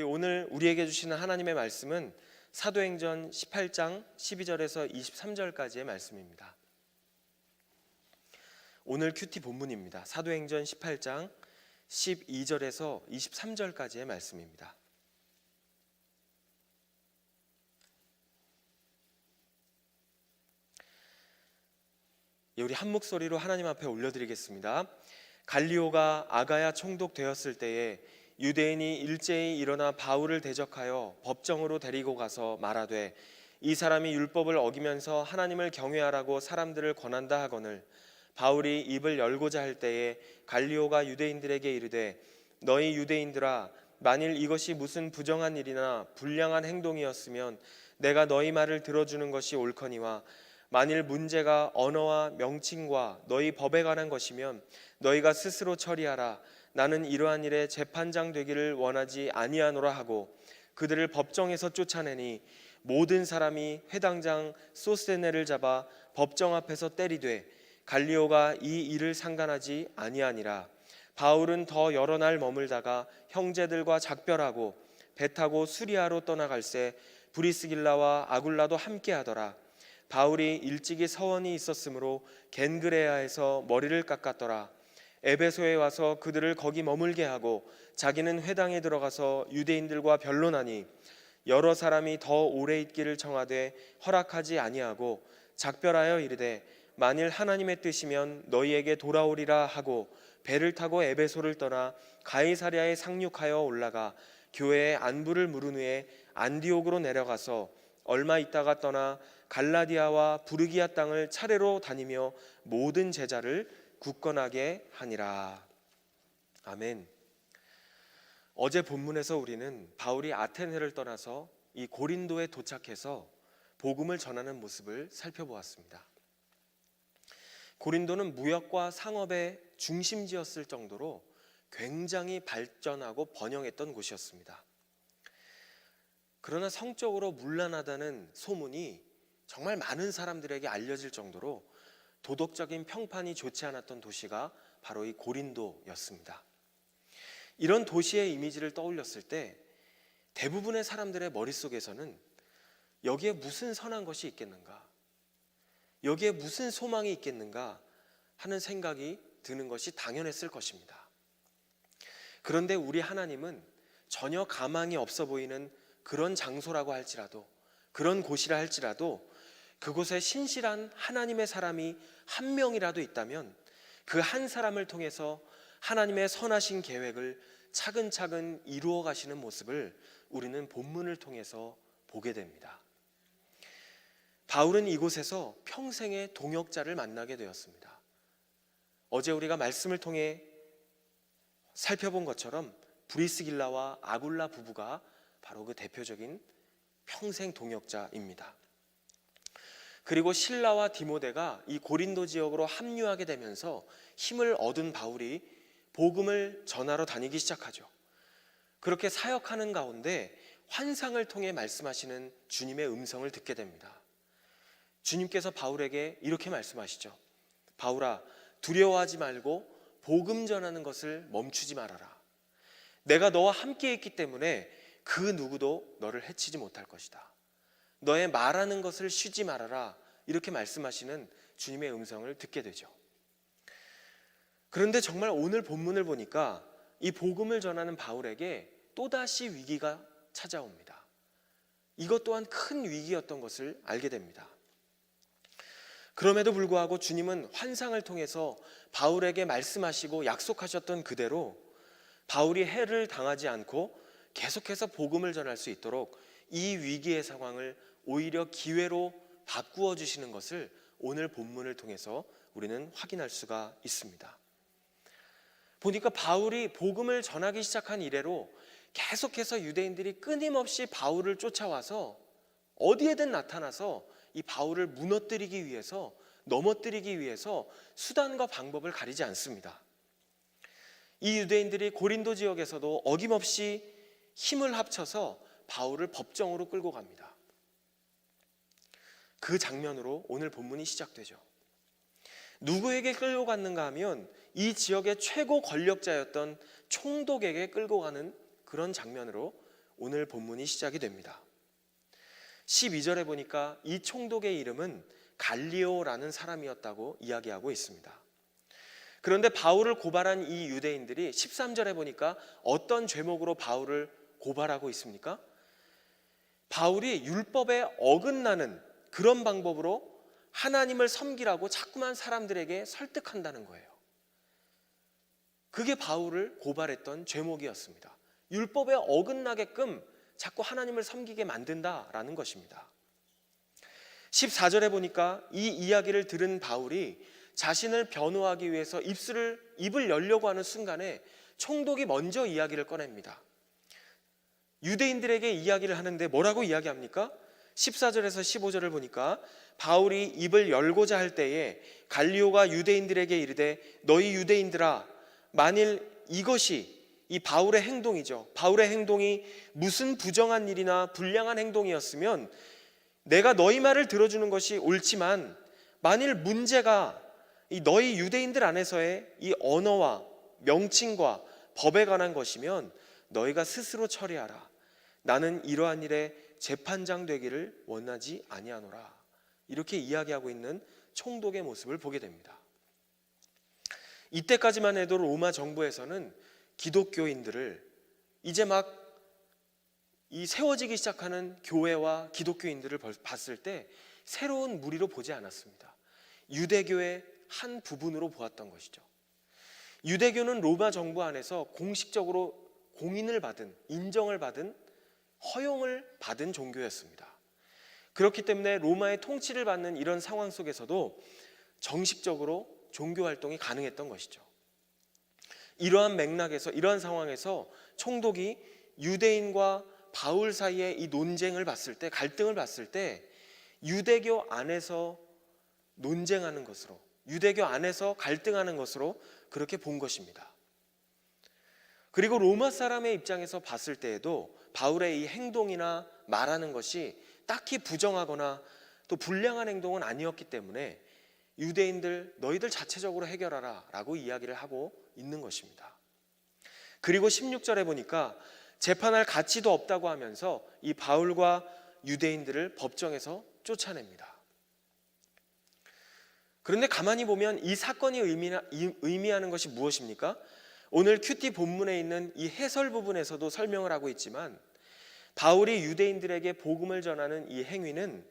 오늘 우리에게 주시는 하나님의 말씀은 사도행전 18장 12절에서 23절까지의 말씀입니다. 오늘 큐티 본문입니다. 사도행전 18장 12절에서 23절까지의 말씀입니다. 우리 한 목소리로 하나님 앞에 올려드리겠습니다. 갈리오가 아가야 총독되었을 때에 유대인이 일제히 일어나 바울을 대적하여 법정으로 데리고 가서 말하되 이 사람이 율법을 어기면서 하나님을 경외하라고 사람들을 권한다 하거늘 바울이 입을 열고자 할 때에 갈리오가 유대인들에게 이르되 너희 유대인들아 만일 이것이 무슨 부정한 일이나 불량한 행동이었으면 내가 너희 말을 들어주는 것이 옳거니와 만일 문제가 언어와 명칭과 너희 법에 관한 것이면 너희가 스스로 처리하라. 나는 이러한 일에 재판장 되기를 원하지 아니하노라 하고 그들을 법정에서 쫓아내니 모든 사람이 회당장 소스테네를 잡아 법정 앞에서 때리되 갈리오가 이 일을 상관하지 아니하니라. 바울은 더 여러 날 머물다가 형제들과 작별하고 배 타고 수리아로 떠나갈새 브리스길라와 아굴라도 함께하더라. 바울이 일찍이 서원이 있었으므로 겐그레아에서 머리를 깎았더라. 에베소에 와서 그들을 거기 머물게 하고 자기는 회당에 들어가서 유대인들과 변론하니 여러 사람이 더 오래 있기를 청하되 허락하지 아니하고 작별하여 이르되 만일 하나님의 뜻이면 너희에게 돌아오리라 하고 배를 타고 에베소를 떠나 가이사랴에 상륙하여 올라가 교회에 안부를 물은 후에 안디옥으로 내려가서 얼마 있다가 떠나 갈라디아와 부르기아 땅을 차례로 다니며 모든 제자를 굳건하게 하니라. 아멘. 어제 본문에서 우리는 바울이 아테네를 떠나서 이 고린도에 도착해서 복음을 전하는 모습을 살펴보았습니다. 고린도는 무역과 상업의 중심지였을 정도로 굉장히 발전하고 번영했던 곳이었습니다. 그러나 성적으로 문란하다는 소문이 정말 많은 사람들에게 알려질 정도로 도덕적인 평판이 좋지 않았던 도시가 바로 이 고린도였습니다. 이런 도시의 이미지를 떠올렸을 때 대부분의 사람들의 머릿속에서는 여기에 무슨 선한 것이 있겠는가, 여기에 무슨 소망이 있겠는가 하는 생각이 드는 것이 당연했을 것입니다. 그런데 우리 하나님은 전혀 가망이 없어 보이는 그런 장소라고 할지라도, 그런 곳이라 할지라도 그곳에 신실한 하나님의 사람이 한 명이라도 있다면 그 한 사람을 통해서 하나님의 선하신 계획을 차근차근 이루어 가시는 모습을 우리는 본문을 통해서 보게 됩니다. 바울은 이곳에서 평생의 동역자를 만나게 되었습니다. 어제 우리가 말씀을 통해 살펴본 것처럼 브리스길라와 아굴라 부부가 바로 그 대표적인 평생 동역자입니다. 그리고 실라와 디모데가 이 고린도 지역으로 합류하게 되면서 힘을 얻은 바울이 복음을 전하러 다니기 시작하죠. 그렇게 사역하는 가운데 환상을 통해 말씀하시는 주님의 음성을 듣게 됩니다. 주님께서 바울에게 이렇게 말씀하시죠. 바울아, 두려워하지 말고 복음 전하는 것을 멈추지 말아라. 내가 너와 함께 있기 때문에 그 누구도 너를 해치지 못할 것이다. 너의 말하는 것을 쉬지 말아라. 이렇게 말씀하시는 주님의 음성을 듣게 되죠. 그런데 정말 오늘 본문을 보니까 이 복음을 전하는 바울에게 또다시 위기가 찾아옵니다. 이것 또한 큰 위기였던 것을 알게 됩니다. 그럼에도 불구하고 주님은 환상을 통해서 바울에게 말씀하시고 약속하셨던 그대로 바울이 해를 당하지 않고 계속해서 복음을 전할 수 있도록 이 위기의 상황을 오히려 기회로 바꾸어 주시는 것을 오늘 본문을 통해서 우리는 확인할 수가 있습니다. 보니까 바울이 복음을 전하기 시작한 이래로 계속해서 유대인들이 끊임없이 바울을 쫓아와서 어디에든 나타나서 이 바울을 무너뜨리기 위해서, 넘어뜨리기 위해서 수단과 방법을 가리지 않습니다. 이 유대인들이 고린도 지역에서도 어김없이 힘을 합쳐서 바울을 법정으로 끌고 갑니다. 그 장면으로 오늘 본문이 시작되죠. 누구에게 끌고 갔는가 하면 이 지역의 최고 권력자였던 총독에게 끌고 가는 그런 장면으로 오늘 본문이 시작이 됩니다. 12절에 보니까 이 총독의 이름은 갈리오라는 사람이었다고 이야기하고 있습니다. 그런데 바울을 고발한 이 유대인들이 13절에 보니까 어떤 죄목으로 바울을 고발하고 있습니까? 바울이 율법에 어긋나는 그런 방법으로 하나님을 섬기라고 자꾸만 사람들에게 설득한다는 거예요. 그게 바울을 고발했던 죄목이었습니다. 율법에 어긋나게끔 자꾸 하나님을 섬기게 만든다라는 것입니다. 14절에 보니까 이 이야기를 들은 바울이 자신을 변호하기 위해서 입을 열려고 하는 순간에 총독이 먼저 이야기를 꺼냅니다. 유대인들에게 이야기를 하는데 뭐라고 이야기합니까? 14절에서 15절을 보니까 바울이 입을 열고자 할 때에 갈리오가 유대인들에게 이르되 너희 유대인들아 만일 이것이 이 바울의 행동이죠. 바울의 행동이 무슨 부정한 일이나 불량한 행동이었으면 내가 너희 말을 들어주는 것이 옳지만 만일 문제가 이 너희 유대인들 안에서의 이 언어와 명칭과 법에 관한 것이면 너희가 스스로 처리하라. 나는 이러한 일에 재판장 되기를 원하지 아니하노라. 이렇게 이야기하고 있는 총독의 모습을 보게 됩니다. 이때까지만 해도 로마 정부에서는 기독교인들을 이제 막 이 세워지기 시작하는 교회와 기독교인들을 봤을 때 새로운 무리로 보지 않았습니다. 유대교의 한 부분으로 보았던 것이죠. 유대교는 로마 정부 안에서 공식적으로 공인을 받은, 인정을 받은, 허용을 받은 종교였습니다. 그렇기 때문에 로마의 통치를 받는 이런 상황 속에서도 정식적으로 종교 활동이 가능했던 것이죠. 이러한 맥락에서, 이러한 상황에서 총독이 유대인과 바울 사이의 이 논쟁을 봤을 때, 갈등을 봤을 때 유대교 안에서 논쟁하는 것으로, 유대교 안에서 갈등하는 것으로 그렇게 본 것입니다. 그리고 로마 사람의 입장에서 봤을 때에도 바울의 이 행동이나 말하는 것이 딱히 부정하거나 또 불량한 행동은 아니었기 때문에 유대인들 너희들 자체적으로 해결하라 라고 이야기를 하고 있는 것입니다. 그리고 16절에 보니까 재판할 가치도 없다고 하면서 이 바울과 유대인들을 법정에서 쫓아냅니다. 그런데 가만히 보면 이 사건이 의미하는 것이 무엇입니까? 오늘 큐티 본문에 있는 이 해설 부분에서도 설명을 하고 있지만 바울이 유대인들에게 복음을 전하는 이 행위는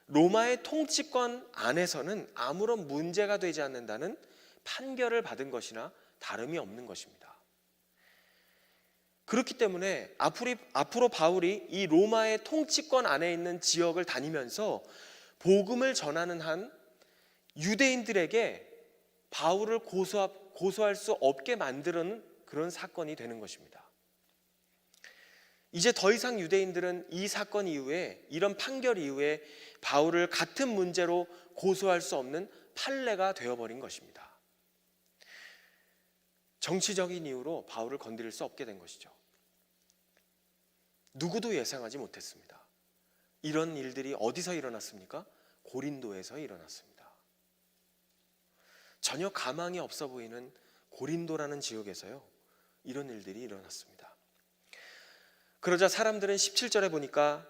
로마의 통치권 안에서는 아무런 문제가 되지 않는다는 판결을 받은 것이나 다름이 없는 것입니다. 그렇기 때문에 앞으로 바울이 이 로마의 통치권 안에 있는 지역을 다니면서 복음을 전하는 한 유대인들에게 바울을 고소할 수 없게 만드는 그런 사건이 되는 것입니다. 이제 더 이상 유대인들은 이 사건 이후에, 이런 판결 이후에 바울을 같은 문제로 고소할 수 없는 판례가 되어버린 것입니다. 정치적인 이유로 바울을 건드릴 수 없게 된 것이죠. 누구도 예상하지 못했습니다. 이런 일들이 어디서 일어났습니까? 고린도에서 일어났습니다. 전혀 가망이 없어 보이는 고린도라는 지역에서요, 이런 일들이 일어났습니다. 그러자 사람들은 17절에 보니까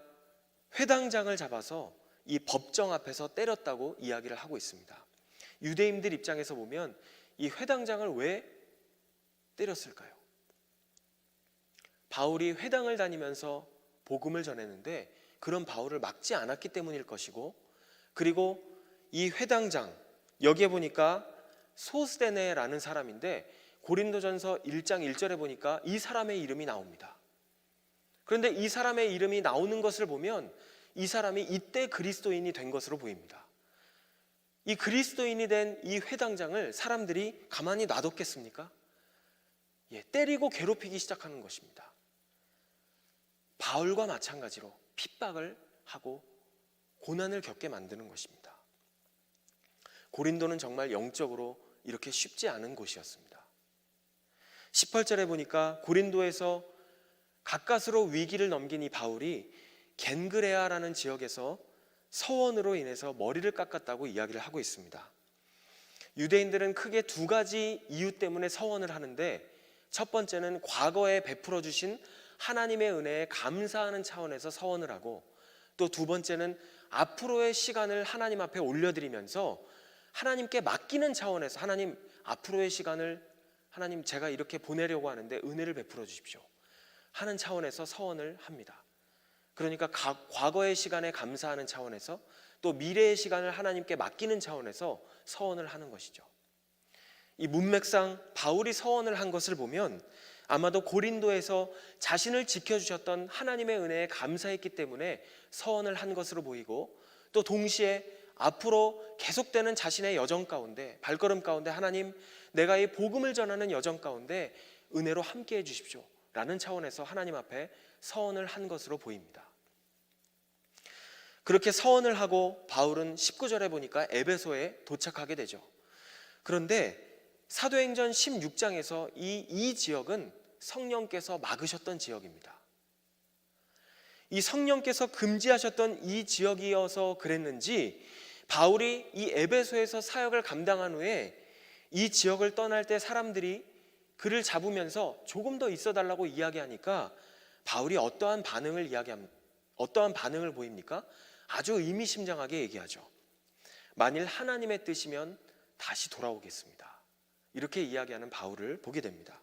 회당장을 잡아서 이 법정 앞에서 때렸다고 이야기를 하고 있습니다. 유대인들 입장에서 보면 이 회당장을 왜 때렸을까요? 바울이 회당을 다니면서 복음을 전했는데 그런 바울을 막지 않았기 때문일 것이고, 그리고 이 회당장, 여기에 보니까 소스데네라는 사람인데 고린도전서 1장 1절에 보니까 이 사람의 이름이 나옵니다. 그런데 이 사람의 이름이 나오는 것을 보면 이 사람이 이때 그리스도인이 된 것으로 보입니다. 이 그리스도인이 된 이 회당장을 사람들이 가만히 놔뒀겠습니까? 때리고 괴롭히기 시작하는 것입니다. 바울과 마찬가지로 핍박을 하고 고난을 겪게 만드는 것입니다. 고린도는 정말 영적으로 이렇게 쉽지 않은 곳이었습니다. 18절에 보니까 고린도에서 가까스로 위기를 넘긴 이 바울이 겐그레아라는 지역에서 서원으로 인해서 머리를 깎았다고 이야기를 하고 있습니다. 유대인들은 크게 두 가지 이유 때문에 서원을 하는데, 첫 번째는 과거에 베풀어 주신 하나님의 은혜에 감사하는 차원에서 서원을 하고, 또 두 번째는 앞으로의 시간을 하나님 앞에 올려드리면서 하나님께 맡기는 차원에서, 하나님 앞으로의 시간을 하나님 제가 이렇게 보내려고 하는데 은혜를 베풀어 주십시오 하는 차원에서 서원을 합니다. 그러니까 과거의 시간에 감사하는 차원에서, 또 미래의 시간을 하나님께 맡기는 차원에서 서원을 하는 것이죠. 이 문맥상 바울이 서원을 한 것을 보면 아마도 고린도에서 자신을 지켜주셨던 하나님의 은혜에 감사했기 때문에 서원을 한 것으로 보이고, 또 동시에 앞으로 계속되는 자신의 여정 가운데, 발걸음 가운데 하나님, 내가 이 복음을 전하는 여정 가운데 은혜로 함께해 주십시오 라는 차원에서 하나님 앞에 서원을 한 것으로 보입니다. 그렇게 서원을 하고 바울은 19절에 보니까 에베소에 도착하게 되죠. 그런데 사도행전 16장에서 이 지역은 성령께서 막으셨던 지역입니다. 이 성령께서 금지하셨던 이 지역이어서 그랬는지, 바울이 이 에베소에서 사역을 감당한 후에 이 지역을 떠날 때 사람들이 그를 잡으면서 조금 더 있어 달라고 이야기하니까 바울이 어떠한 반응을 보입니까? 아주 의미심장하게 얘기하죠. 만일 하나님의 뜻이면 다시 돌아오겠습니다. 이렇게 이야기하는 바울을 보게 됩니다.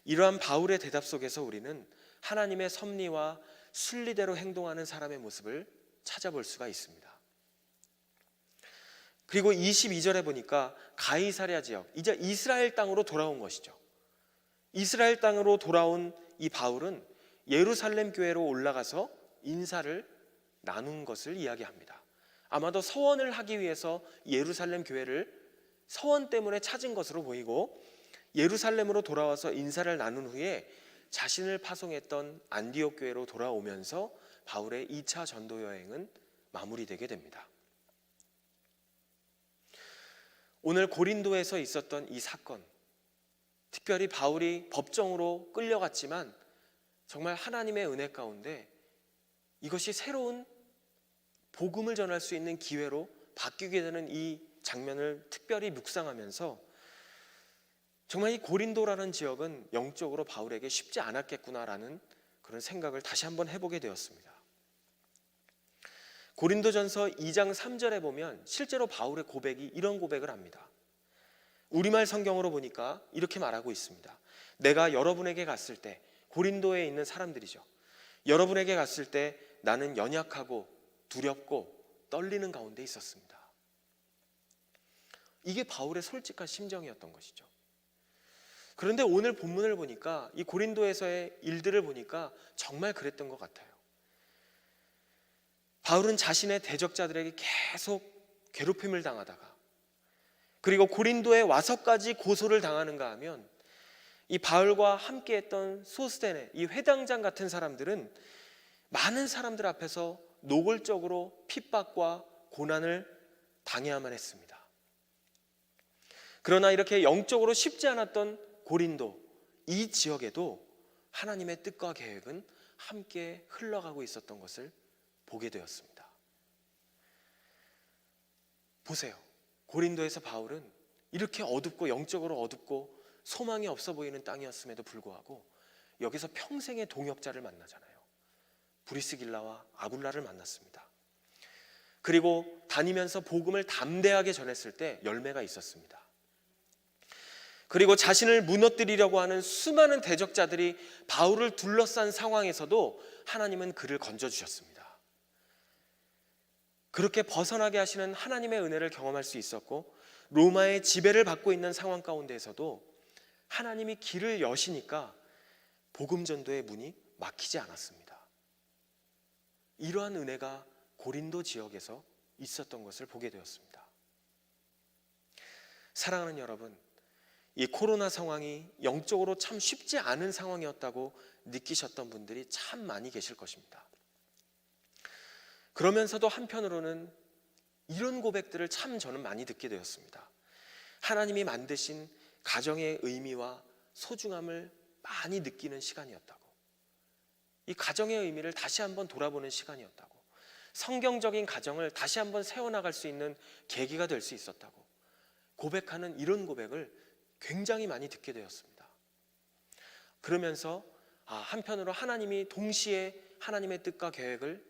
이러한 바울의 대답 속에서 우리는 하나님의 섭리와 순리대로 행동하는 사람의 모습을 찾아볼 수가 있습니다. 그리고 22절에 보니까 가이사랴 지역, 이제 이스라엘 땅으로 돌아온 것이죠. 이스라엘 땅으로 돌아온 이 바울은 예루살렘 교회로 올라가서 인사를 나눈 것을 이야기합니다. 아마도 서원을 하기 위해서 예루살렘 교회를 서원 때문에 찾은 것으로 보이고, 예루살렘으로 돌아와서 인사를 나눈 후에 자신을 파송했던 안디옥 교회로 돌아오면서 바울의 2차 전도 여행은 마무리되게 됩니다. 오늘 고린도에서 있었던 이 사건, 특별히 바울이 법정으로 끌려갔지만 정말 하나님의 은혜 가운데 이것이 새로운 복음을 전할 수 있는 기회로 바뀌게 되는 이 장면을 특별히 묵상하면서 정말 이 고린도라는 지역은 영적으로 바울에게 쉽지 않았겠구나라는 그런 생각을 다시 한번 해보게 되었습니다. 고린도전서 2장 3절에 보면 실제로 바울의 고백이 이런 고백을 합니다. 우리말 성경으로 보니까 이렇게 말하고 있습니다. 내가 여러분에게 갔을 때, 고린도에 있는 사람들이죠, 여러분에게 갔을 때 나는 연약하고 두렵고 떨리는 가운데 있었습니다. 이게 바울의 솔직한 심정이었던 것이죠. 그런데 오늘 본문을 보니까, 이 고린도에서의 일들을 보니까 정말 그랬던 것 같아요. 바울은 자신의 대적자들에게 계속 괴롭힘을 당하다가, 그리고 고린도에 와서까지 고소를 당하는가 하면 이 바울과 함께했던 소스데네, 이 회당장 같은 사람들은 많은 사람들 앞에서 노골적으로 핍박과 고난을 당해야만 했습니다. 그러나 이렇게 영적으로 쉽지 않았던 고린도, 이 지역에도 하나님의 뜻과 계획은 함께 흘러가고 있었던 것을 보게 되었습니다. 보세요. 고린도에서 바울은 이렇게 어둡고 영적으로 어둡고 소망이 없어 보이는 땅이었음에도 불구하고 여기서 평생의 동역자를 만나잖아요. 브리스길라와 아굴라를 만났습니다. 그리고 다니면서 복음을 담대하게 전했을 때 열매가 있었습니다. 그리고 자신을 무너뜨리려고 하는 수많은 대적자들이 바울을 둘러싼 상황에서도 하나님은 그를 건져주셨습니다. 그렇게 벗어나게 하시는 하나님의 은혜를 경험할 수 있었고, 로마의 지배를 받고 있는 상황 가운데에서도 하나님이 길을 여시니까 복음 전도의 문이 막히지 않았습니다. 이러한 은혜가 고린도 지역에서 있었던 것을 보게 되었습니다. 사랑하는 여러분, 이 코로나 상황이 영적으로 참 쉽지 않은 상황이었다고 느끼셨던 분들이 참 많이 계실 것입니다. 그러면서도 한편으로는 이런 고백들을 참 저는 많이 듣게 되었습니다. 하나님이 만드신 가정의 의미와 소중함을 많이 느끼는 시간이었다고, 이 가정의 의미를 다시 한번 돌아보는 시간이었다고, 성경적인 가정을 다시 한번 세워나갈 수 있는 계기가 될 수 있었다고 고백하는 이런 고백을 굉장히 많이 듣게 되었습니다. 그러면서 한편으로 하나님이 동시에 하나님의 뜻과 계획을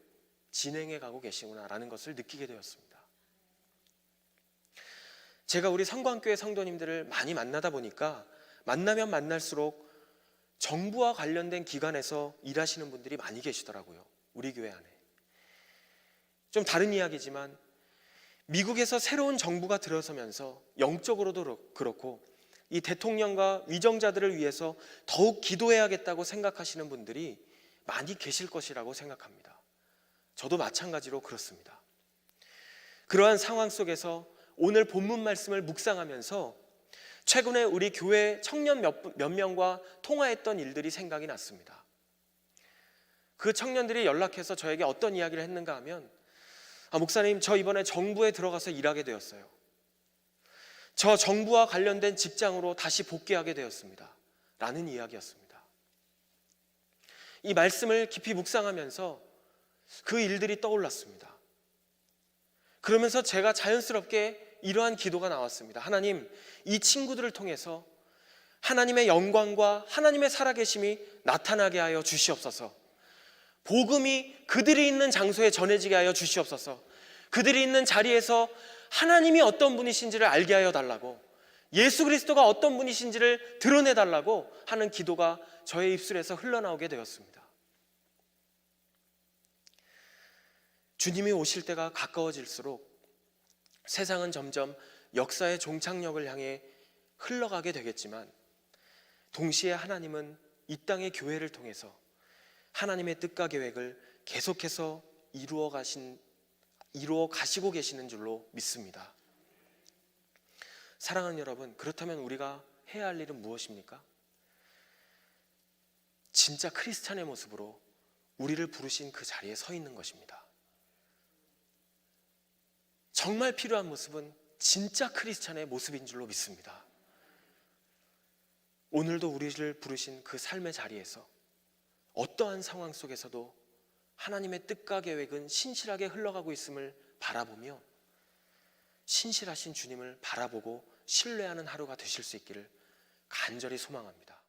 진행해 가고 계시구나라는 것을 느끼게 되었습니다. 제가 우리 성광교회 성도님들을 많이 만나다 보니까 만나면 만날수록 정부와 관련된 기관에서 일하시는 분들이 많이 계시더라고요. 우리 교회 안에. 좀 다른 이야기지만 미국에서 새로운 정부가 들어서면서 영적으로도 그렇고 이 대통령과 위정자들을 위해서 더욱 기도해야겠다고 생각하시는 분들이 많이 계실 것이라고 생각합니다. 저도 마찬가지로 그렇습니다. 그러한 상황 속에서 오늘 본문 말씀을 묵상하면서 최근에 우리 교회 청년 몇 명과 통화했던 일들이 생각이 났습니다. 그 청년들이 연락해서 저에게 어떤 이야기를 했는가 하면 목사님, 저 이번에 정부에 들어가서 일하게 되었어요. 저 정부와 관련된 직장으로 다시 복귀하게 되었습니다. 라는 이야기였습니다. 이 말씀을 깊이 묵상하면서 그 일들이 떠올랐습니다. 그러면서 제가 자연스럽게 이러한 기도가 나왔습니다. 하나님, 이 친구들을 통해서 하나님의 영광과 하나님의 살아계심이 나타나게 하여 주시옵소서. 복음이 그들이 있는 장소에 전해지게 하여 주시옵소서. 그들이 있는 자리에서 하나님이 어떤 분이신지를 알게 하여 달라고, 예수 그리스도가 어떤 분이신지를 드러내 달라고 하는 기도가 저의 입술에서 흘러나오게 되었습니다. 주님이 오실 때가 가까워질수록 세상은 점점 역사의 종착역을 향해 흘러가게 되겠지만 동시에 하나님은 이 땅의 교회를 통해서 하나님의 뜻과 계획을 계속해서 이루어 가시고 계시는 줄로 믿습니다. 사랑하는 여러분, 그렇다면 우리가 해야 할 일은 무엇입니까? 진짜 크리스찬의 모습으로 우리를 부르신 그 자리에 서 있는 것입니다. 정말 필요한 모습은 진짜 크리스찬의 모습인 줄로 믿습니다. 오늘도 우리를 부르신 그 삶의 자리에서 어떠한 상황 속에서도 하나님의 뜻과 계획은 신실하게 흘러가고 있음을 바라보며 신실하신 주님을 바라보고 신뢰하는 하루가 되실 수 있기를 간절히 소망합니다.